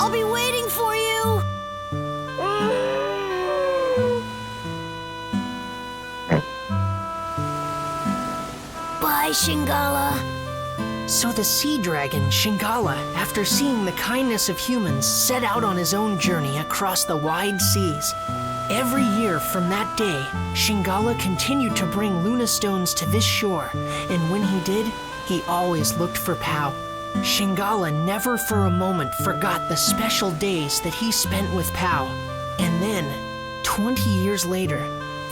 I'll be waiting for you! Bye, Shingala. So the sea dragon, Shingala, after seeing the kindness of humans, set out on his own journey across the wide seas. Every year from that day, Shingala continued to bring Luna stones to this shore, and when he did, he always looked for Pau. Shingala never for a moment forgot the special days that he spent with Pau. And then, 20 years later,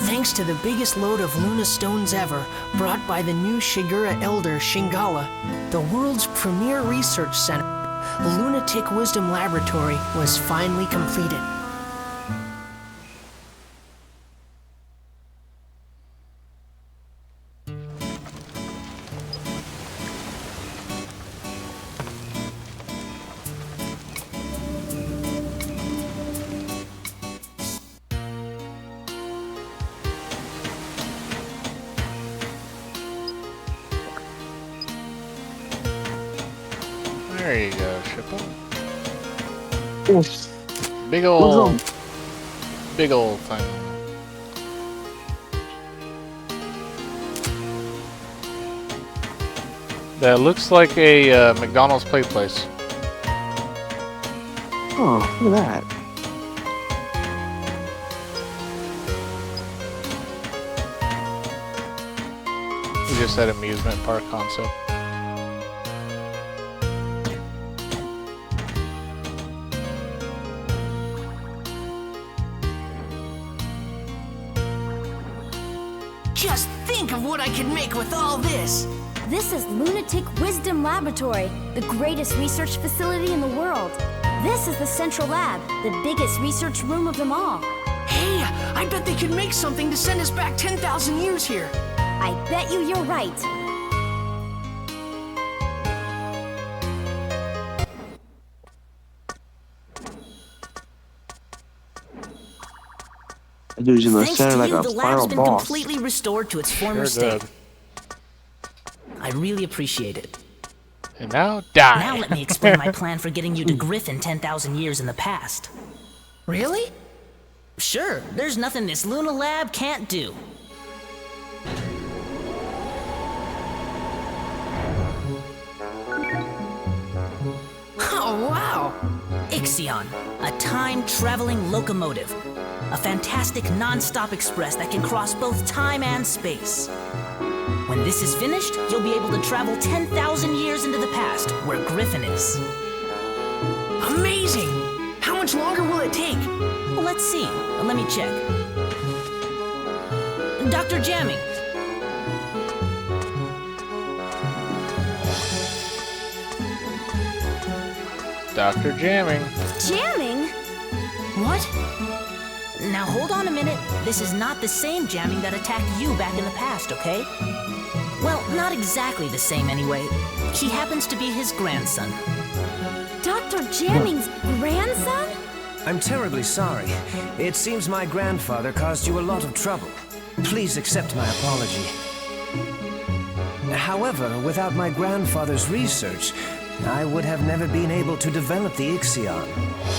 thanks to the biggest load of Luna stones ever, brought by the new Shigura elder Shingala, the world's premier research center, the Lunatic Wisdom Laboratory, was finally completed. There you go, Shippo. Oof. Big old thing. That looks like a McDonald's play place. Oh, look at that. We just had amusement park concept. Just think of what I could make with all this! This is Lunatic Wisdom Laboratory, the greatest research facility in the world. This is the Central Lab, the biggest research room of them all. Hey, I bet they could make something to send us back 10,000 years here. I bet you're right. That dude's in the Thanks center to like you, a the lab's final been boss. completely restored to its former Sure state. did. I really appreciate it. And now, die! Now let me explain my plan for getting you to Griffin 10,000 years in the past. Really? Sure, there's nothing this Luna Lab can't do. Oh, wow! Ixion, a time-traveling locomotive. A fantastic non-stop express that can cross both time and space. When this is finished, you'll be able to travel 10,000 years into the past, where Griffin is. Amazing! How much longer will it take? Well, let's see. Let me check. Dr. Jamming. Dr. Jamming. Jamming? What? Now hold on a minute. This is not the same jamming that attacked you back in the past, okay? Well, not exactly the same anyway. He happens to be his grandson. Dr. Jamming's grandson? I'm terribly sorry. It seems my grandfather caused you a lot of trouble. Please accept my apology. However, without my grandfather's research, I would have never been able to develop the Ixion.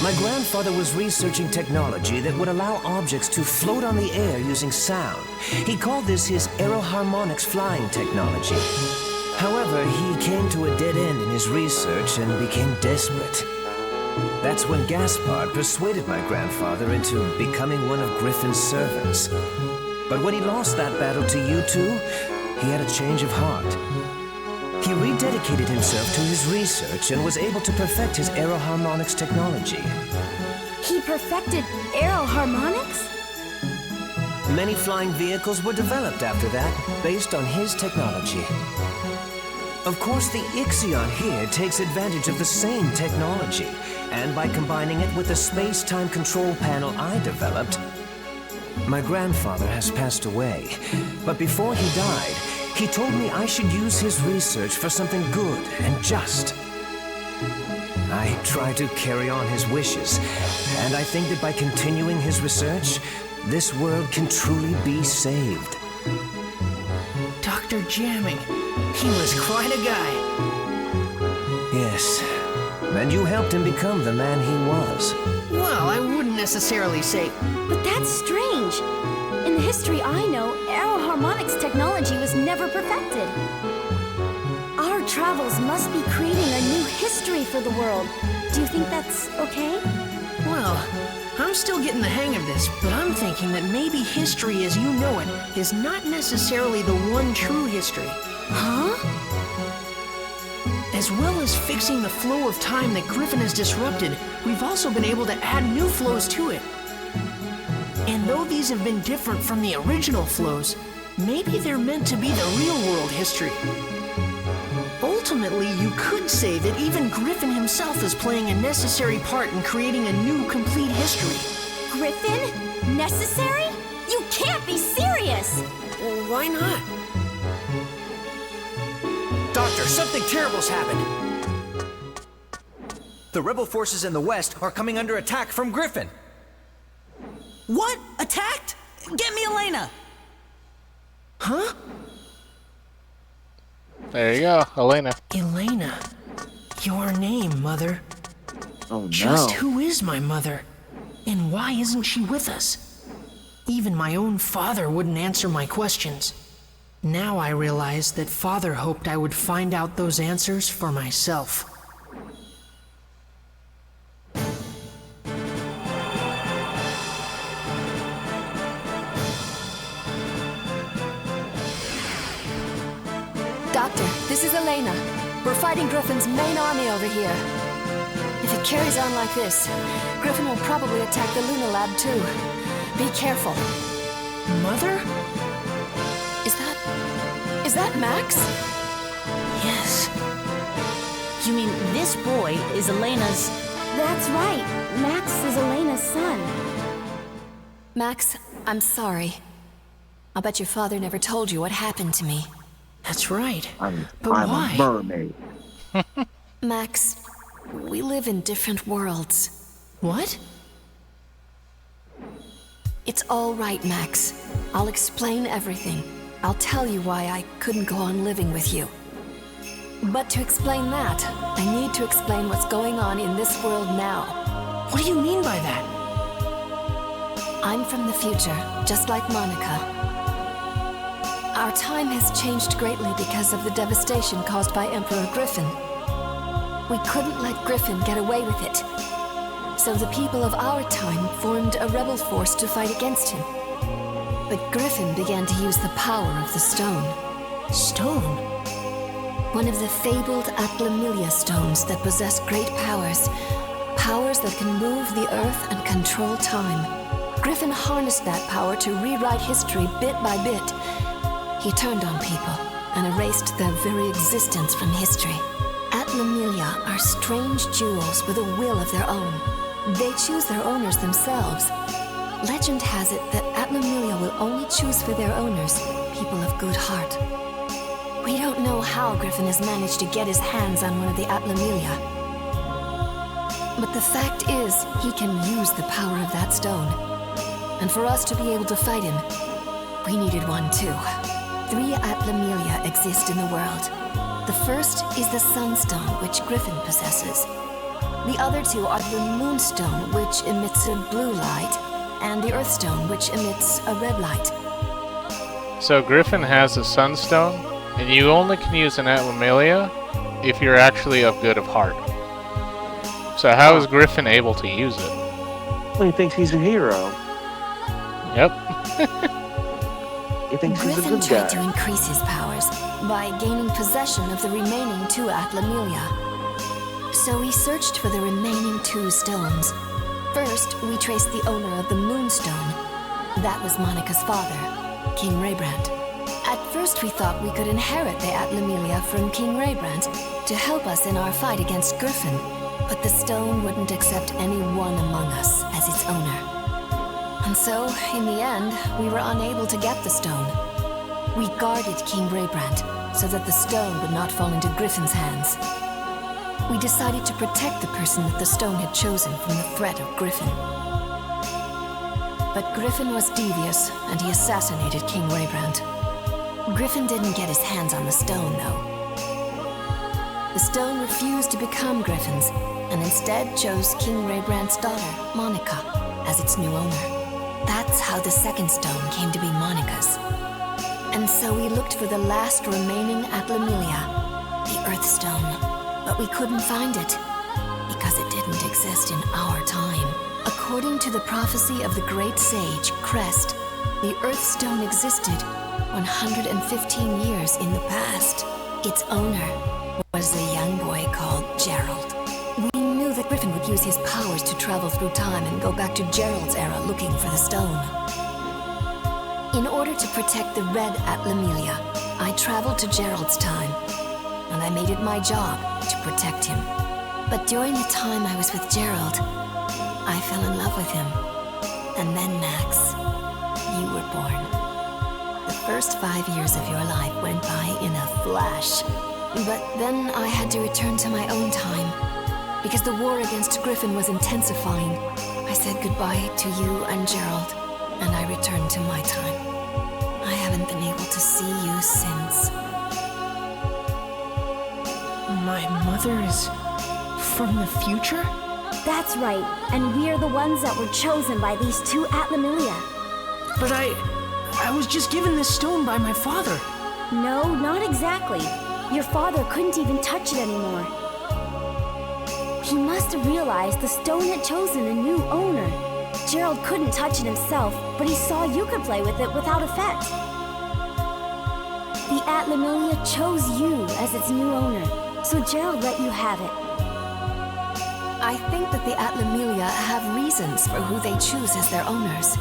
My grandfather was researching technology that would allow objects to float on the air using sound. He called this his aeroharmonics flying technology. However, he came to a dead end in his research and became desperate. That's when Gaspard persuaded my grandfather into becoming one of Griffin's servants. But when he lost that battle to you two, he had a change of heart. He rededicated himself to his research and was able to perfect his aeroharmonics technology. He perfected aeroharmonics? Many flying vehicles were developed after that, based on his technology. Of course, the Ixion here takes advantage of the same technology, and by combining it with the space-time control panel I developed, my grandfather has passed away. But before he died, he told me I should use his research for something good and just. I try to carry on his wishes, and I think that by continuing his research, this world can truly be saved. Dr. Jamming. He was quite a guy. Yes, and you helped him become the man he was. Well, I wouldn't necessarily say. But that's strange. In the history I know, aeroharmonics technology was never perfected. Our travels must be creating a new history for the world. Do you think that's okay? Well, I'm still getting the hang of this, but I'm thinking that maybe history as you know it is not necessarily the one true history. Huh? As well as fixing the flow of time that Griffin has disrupted, we've also been able to add new flows to it. And though these have been different from the original flows, maybe they're meant to be the real-world history. Ultimately, you could say that even Griffin himself is playing a necessary part in creating a new, complete history. Griffin? Necessary? You can't be serious! Well, why not? Doctor, something terrible's happened. The rebel forces in the west are coming under attack from Griffin. What? Attacked? Get me Elena! Huh? There you go, Elena. Elena. Your name, Mother. Oh no. Just who is my mother? And why isn't she with us? Even my own father wouldn't answer my questions. Now I realize that Father hoped I would find out those answers for myself. Doctor, this is Elena. We're fighting Griffin's main army over here. If it carries on like this, Griffin will probably attack the Luna Lab too. Be careful. Mother? Is that Max? Yes. You mean this boy is Elena's... That's right. Max is Elena's son. Max, I'm sorry. I'll bet your father never told you what happened to me. That's right. I'm But why? a mermaid. Max, we live in different worlds. What? It's all right, Max. I'll explain everything. I'll tell you why I couldn't go on living with you. But to explain that, I need to explain what's going on in this world now. What do you mean by that? I'm from the future, just like Monica. Our time has changed greatly because of the devastation caused by Emperor Griffin. We couldn't let Griffin get away with it. So the people of our time formed a rebel force to fight against him. But Griffin began to use the power of the stone. Stone? One of the fabled Atlamilia stones that possess great powers. Powers that can move the earth and control time. Griffin harnessed that power to rewrite history bit by bit. He turned on people and erased their very existence from history. Atlamilia are strange jewels with a will of their own. They choose their owners themselves. Legend has it that Atlamilia will only choose for their owners people of good heart. We don't know how Griffin has managed to get his hands on one of the Atlamilia. But the fact is, he can use the power of that stone. And for us to be able to fight him, we needed one too. 3 Atlamilia exist in the world. The first is the Sunstone, which Griffin possesses. The other 2 are the Moonstone, which emits a blue light, and the Earthstone, which emits a red light. So Griffin has a Sunstone, and you only can use an Atlamelia if you're actually of good of heart. So how is Griffin able to use it? Well, he thinks he's a hero. Yep. He thinks he's a Griffin good tried to guy. increase his powers by gaining possession of the remaining 2 Atlamilia. So we searched for the remaining 2 stones. First, we traced the owner of the Moonstone. That was Monica's father, King Raybrand. At first, we thought we could inherit the Atlamilia from King Raybrand to help us in our fight against Griffin. But the stone wouldn't accept any one among us as its owner. And so, in the end, we were unable to get the stone. We guarded King Raybrand so that the stone would not fall into Griffin's hands. We decided to protect the person that the stone had chosen from the threat of Griffin. But Griffin was devious, and he assassinated King Raybrand. Griffin didn't get his hands on the stone, though. The stone refused to become Griffin's, and instead chose King Raybrand's daughter, Monica, as its new owner. That's how the second stone came to be Monica's. And so we looked for the last remaining Atlamelia, the Earthstone. But we couldn't find it, because it didn't exist in our time. According to the prophecy of the great sage, Crest, the Earthstone existed 115 years in the past. Its owner was a young boy called Gerald. We knew that Griffin would use his powers to travel through time and go back to Gerald's era looking for the stone. In order to protect the Red Atlamelia, I traveled to Gerald's time, and I made it my job to protect him. But during the time I was with Gerald, I fell in love with him. And then, Max, you were born. The first 5 years of your life went by in a flash. But then I had to return to my own time, because the war against Griffin was intensifying. I said goodbye to you and Gerald, and I returned to my time. I haven't been able to see you since. My mother is from the future? That's right, and we're the ones that were chosen by these two Atlamelia. But I was just given this stone by my father. No, not exactly. Your father couldn't even touch it anymore. He must have realized the stone had chosen a new owner. Gerald couldn't touch it himself, but he saw you could play with it without effect. The Atlamelia chose you as its new owner, so Gerald let you have it. I think that the Atlamelia have reasons for who they choose as their owners.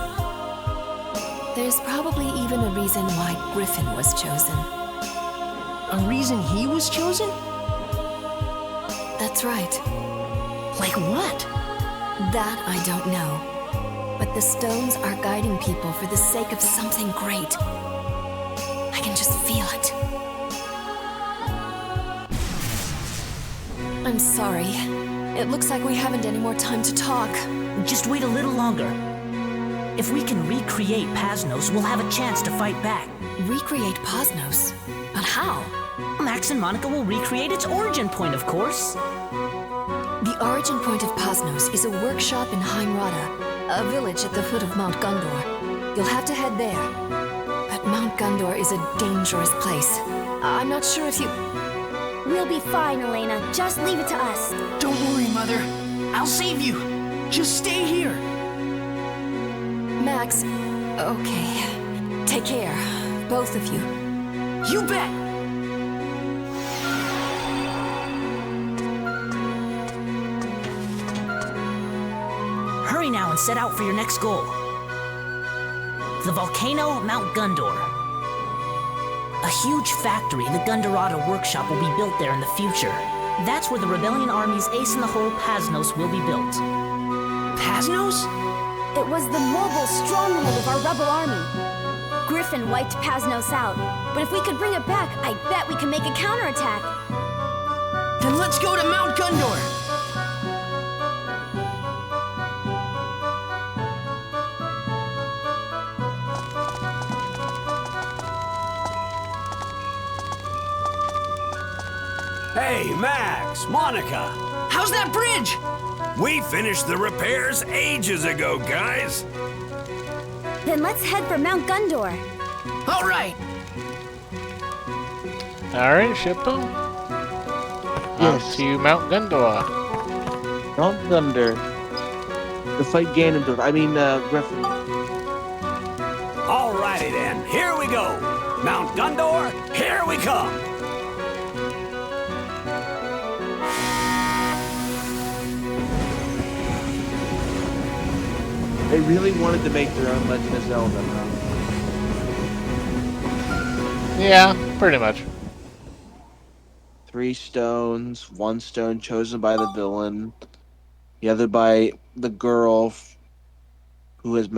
There's probably even a reason why Griffin was chosen. A reason he was chosen? That's right. Like what? That I don't know. But the stones are guiding people for the sake of something great. I can just feel it. I'm sorry. It looks like we haven't any more time to talk. Just wait a little longer. If we can recreate Pasnos, we'll have a chance to fight back. Recreate Pasnos? But how? Max and Monica will recreate its origin point, of course. The origin point of Pasnos is a workshop in Heimrada, a village at the foot of Mount Gundor. You'll have to head there. But Mount Gundor is a dangerous place. I'm not sure if you... We'll be fine, Elena. Just leave it to us. Don't worry, Mother. I'll save you. Just stay here. Max, okay. Take care, both of you. You bet! Hurry now and set out for your next goal. The volcano Mount Gundor. A huge factory, the Gundorada workshop, will be built there in the future. That's where the rebellion army's ace in the hole Pasnos will be built. Pasnos? It was the mobile stronghold of our rebel army. Griffin wiped Pasnos out, but if we could bring it back, I bet we can make a counterattack. Then let's go to Mount Gundor! Hey, Max, Monica. How's that bridge? We finished the repairs ages ago, guys. Then let's head for Mount Gundor. All right. Alright, Shippo. Yes. On to Mount Gundor. Mount Thunder. To fight Ganondorf. Griffin. Alrighty then, here we go. Mount Gundor, here we come. They really wanted to make their own Legend of Zelda, huh? Yeah, pretty much. 3 stones, 1 stone chosen by the villain, the other by the girl who has